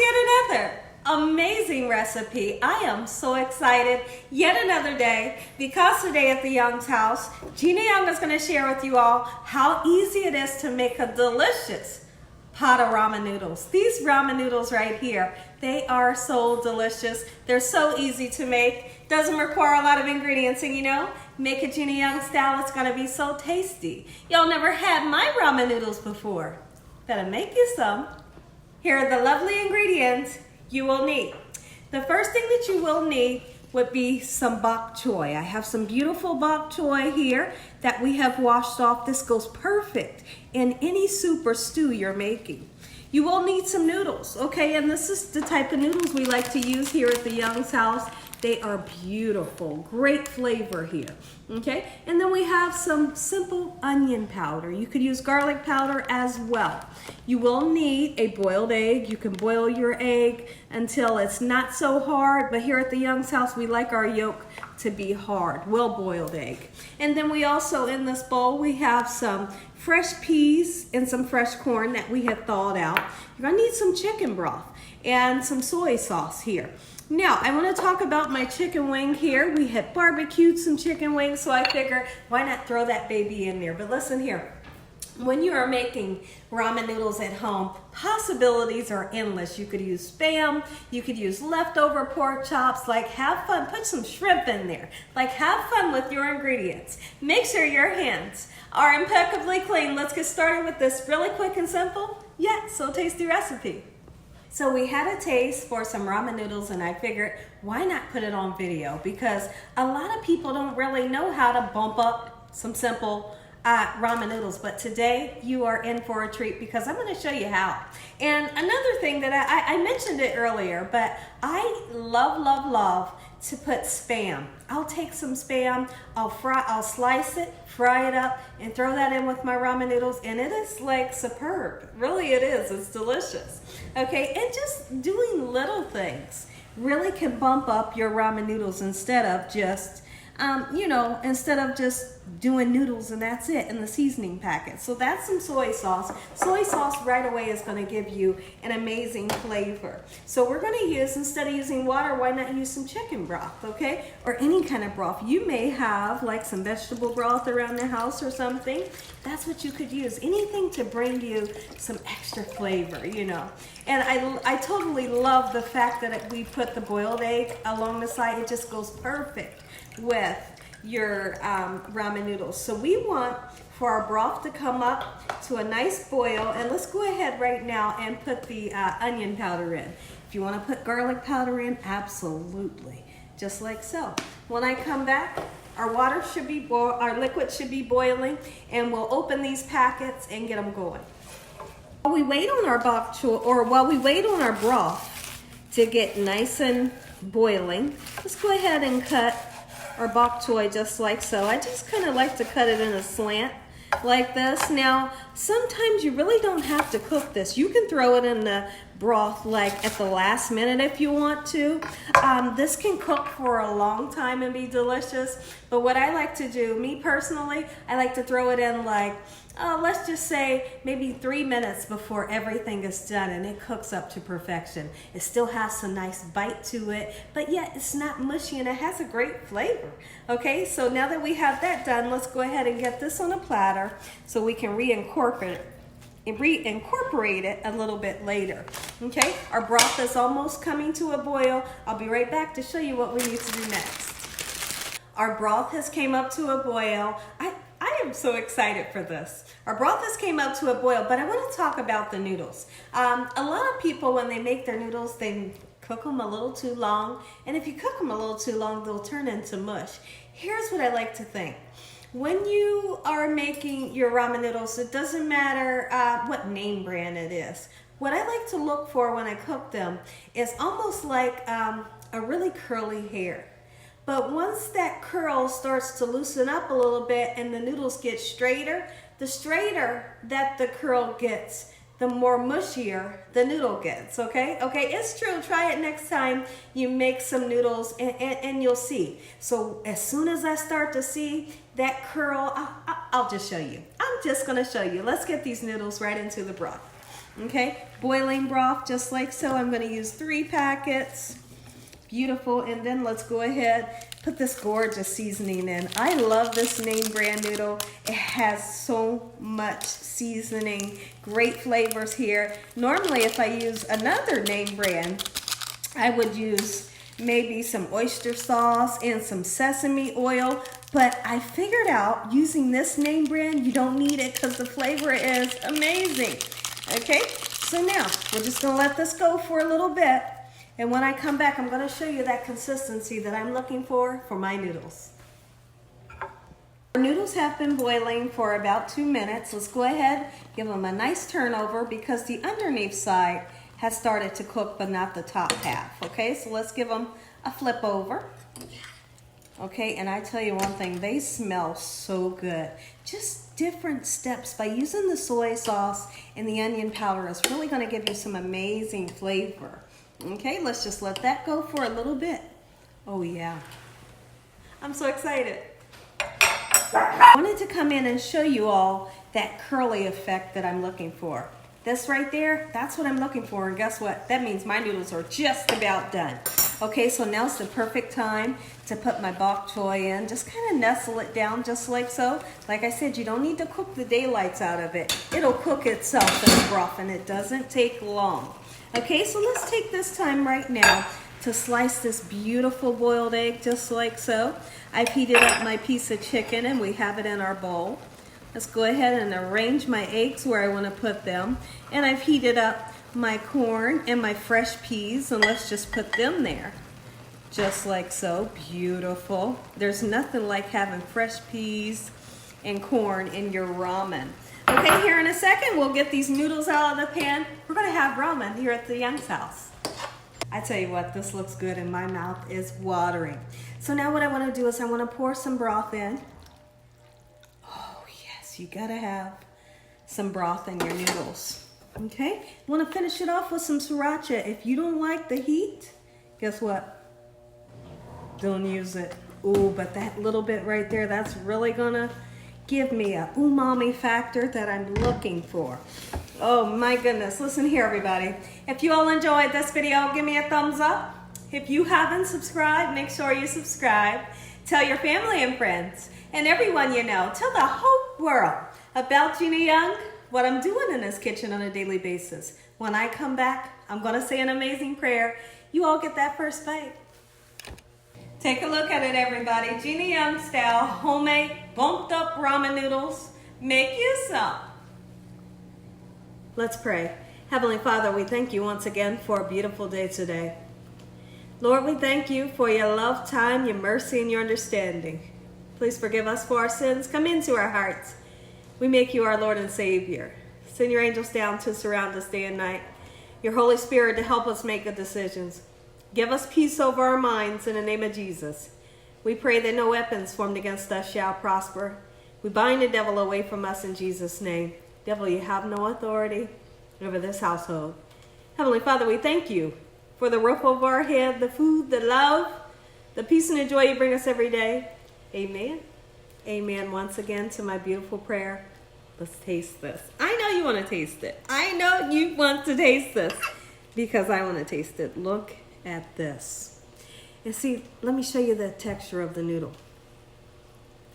yet another amazing recipe. I am so excited. Yet another day, because today at the Young's house, Gina Young is going to share with you all how easy it is to make a delicious pot of ramen noodles. These ramen noodles right here, they are so delicious. They're so easy to make. Doesn't require a lot of ingredients, and you know, make it Gina Young style, it's gonna be so tasty. Y'all never had my ramen noodles before. Better make you some. Here are the lovely ingredients you will need. The first thing that you will need would be some bok choy. I have some beautiful bok choy here that we have washed off. This goes perfect in any soup or stew you're making. You will need some noodles, okay? And this is the type of noodles we like to use here at the Young's house. They are beautiful, great flavor here, okay? And then we have some simple onion powder. You could use garlic powder as well. You will need a boiled egg. You can boil your egg until it's not so hard, but here at the Young's house, we like our yolk to be hard, well-boiled egg. And then we also, in this bowl, we have some fresh peas and some fresh corn that we have thawed out. You're gonna need some chicken broth and some soy sauce here. Now, I want to talk about my chicken wing here. We had barbecued some chicken wings, so I figured, why not throw that baby in there? But listen here, when you are making ramen noodles at home, possibilities are endless. You could use Spam, you could use leftover pork chops, like have fun, put some shrimp in there. Like have fun with your ingredients. Make sure your hands are impeccably clean. Let's get started with this really quick and simple, yet so tasty recipe. So we had a taste for some ramen noodles, and I figured, why not put it on video? Because a lot of people don't really know how to bump up some simple ramen noodles, but today you are in for a treat because I'm going to show you how. And another thing that I mentioned it earlier, but I love to put Spam. I'll take some Spam, I'll slice it, fry it up, and throw that in with my ramen noodles, and it is like superb. Really it is, it's delicious. Okay, and just doing little things really can bump up your ramen noodles instead of just instead of just doing noodles and that's it in the seasoning packet. So that's some soy sauce. Soy sauce right away is going to give you an amazing flavor. So we're going to use, instead of using water, why not use some chicken broth, okay? Or any kind of broth. You may have like some vegetable broth around the house or something. That's what you could use. Anything to bring you some extra flavor, you know. And I totally love the fact that we put the boiled egg along the side. It just goes perfect with your ramen noodles. So we want for our broth to come up to a nice boil, and let's go ahead right now and put the onion powder in. If you want to put garlic powder in, absolutely, just like so. When I come back, our water should be our liquid should be boiling, and we'll open these packets and get them going. While we wait on our bok choy, or while we wait on our broth to get nice and boiling, let's go ahead and cut our bok choy just like so. I just kind of like to cut it in a slant like this. Now, sometimes you really don't have to cook this. You can throw it in the broth like at the last minute if you want to. This can cook for a long time and be delicious. But what I like to do, me personally, I like to throw it in like, let's just say maybe 3 minutes before everything is done, and it cooks up to perfection. It still has some nice bite to it, but yet it's not mushy and it has a great flavor. Okay, so now that we have that done, let's go ahead and get this on a platter so we can reincorporate it a little bit later. Okay, our broth is almost coming to a boil. I'll be right back to show you what we need to do next. Our broth has came up to a boil. I am so excited for this. Our broth has came up to a boil, but I want to talk about the noodles. A lot of people, when they make their noodles, they cook them a little too long, and if you cook them a little too long, they'll turn into mush. Here's what I like to think. When you are making your ramen noodles, it doesn't matter what name brand it is. What I like to look for when I cook them is almost like a really curly hair. But once that curl starts to loosen up a little bit and the noodles get straighter, the straighter that the curl gets, the more mushier the noodle gets, okay? Okay, it's true. Try it next time you make some noodles and you'll see. So as soon as I start to see that curl, I'll just show you. I'm just gonna show you. Let's get these noodles right into the broth. Okay, boiling broth just like so. I'm going to use 3 packets. Beautiful. And then let's go ahead, put this gorgeous seasoning in. I love this name brand noodle. It has so much seasoning, great flavors here. Normally if I use another name brand, I would use maybe some oyster sauce and some sesame oil, but I figured out using this name brand, you don't need it because the flavor is amazing. Okay, so now we're just gonna let this go for a little bit, and when I come back, I'm gonna show you that consistency that I'm looking for my noodles. Our noodles have been boiling for about 2 minutes. Let's go ahead, give them a nice turnover because the underneath side has started to cook, but not the top half. Okay, so let's give them a flip over. Okay, and I tell you one thing, they smell so good. Just different steps by using the soy sauce and the onion powder is really gonna give you some amazing flavor. Okay, let's just let that go for a little bit. Oh yeah, I'm so excited. I wanted to come in and show you all that curly effect that I'm looking for. This right there, that's what I'm looking for, and guess what? That means my noodles are just about done. Okay, so now's the perfect time to put my bok choy in. Just kind of nestle it down just like so. Like I said, you don't need to cook the daylights out of it. It'll cook itself in the broth, and it doesn't take long. Okay, so let's take this time right now to slice this beautiful boiled egg just like so. I've heated up my piece of chicken, and we have it in our bowl. Let's go ahead and arrange my eggs where I want to put them. And I've heated up my corn and my fresh peas, and let's just put them there. Just like so. Beautiful. There's nothing like having fresh peas and corn in your ramen. Okay, here in a second, we'll get these noodles out of the pan. We're going to have ramen here at the Young's house. I tell you what, this looks good and my mouth is watering. So now what I want to do is I want to pour some broth in. You gotta have some broth in your noodles. Okay, want to finish it off with some sriracha. If you don't like the heat, guess what? Don't use it. Ooh, but that little bit right there, that's really gonna give me a umami factor that I'm looking for. Oh my goodness, listen here everybody. If you all enjoyed this video, give me a thumbs up. If you haven't subscribed, make sure you subscribe. Tell your family and friends and everyone you know. Tell the whole world about Gina Young, what I'm doing in this kitchen on a daily basis. When I come back, I'm going to say an amazing prayer. You all get that first bite. Take a look at it, everybody. Gina Young style, homemade, bumped up ramen noodles. Make you some. Let's pray. Heavenly Father, we thank you once again for a beautiful day today. Lord, we thank you for your love, time, your mercy, and your understanding. Please forgive us for our sins. Come into our hearts. We make you our Lord and Savior. Send your angels down to surround us day and night. Your Holy Spirit to help us make good decisions. Give us peace over our minds in the name of Jesus. We pray that no weapons formed against us shall prosper. We bind the devil away from us in Jesus' name. Devil, you have no authority over this household. Heavenly Father, we thank you for the roof over our head, the food, the love, the peace and the joy you bring us every day. Amen. Amen. Once again to my beautiful prayer. Let's taste this. I know you want to taste it. I know you want to taste this because I want to taste it. Look at this. And see, let me show you the texture of the noodle.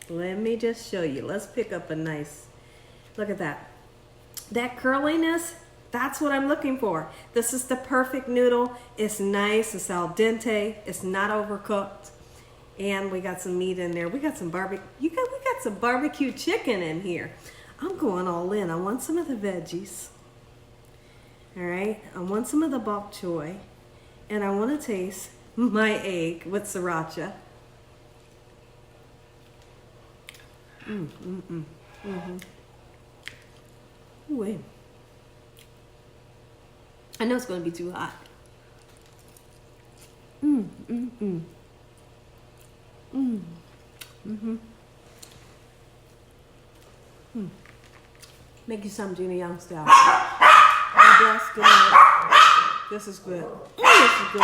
Let me just show you. Let's pick up a nice, look at that. That curliness, that's what I'm looking for. This is the perfect noodle. It's nice, it's al dente, it's not overcooked. And we got some meat in there. We got some barbecue. We got some barbecue chicken in here. I'm going all in. I want some of the veggies. All right. I want some of the bok choy. And I want to taste my egg with sriracha. Wait. I know it's going to be too hot. Make you some Gina Young style. This is good. This is good.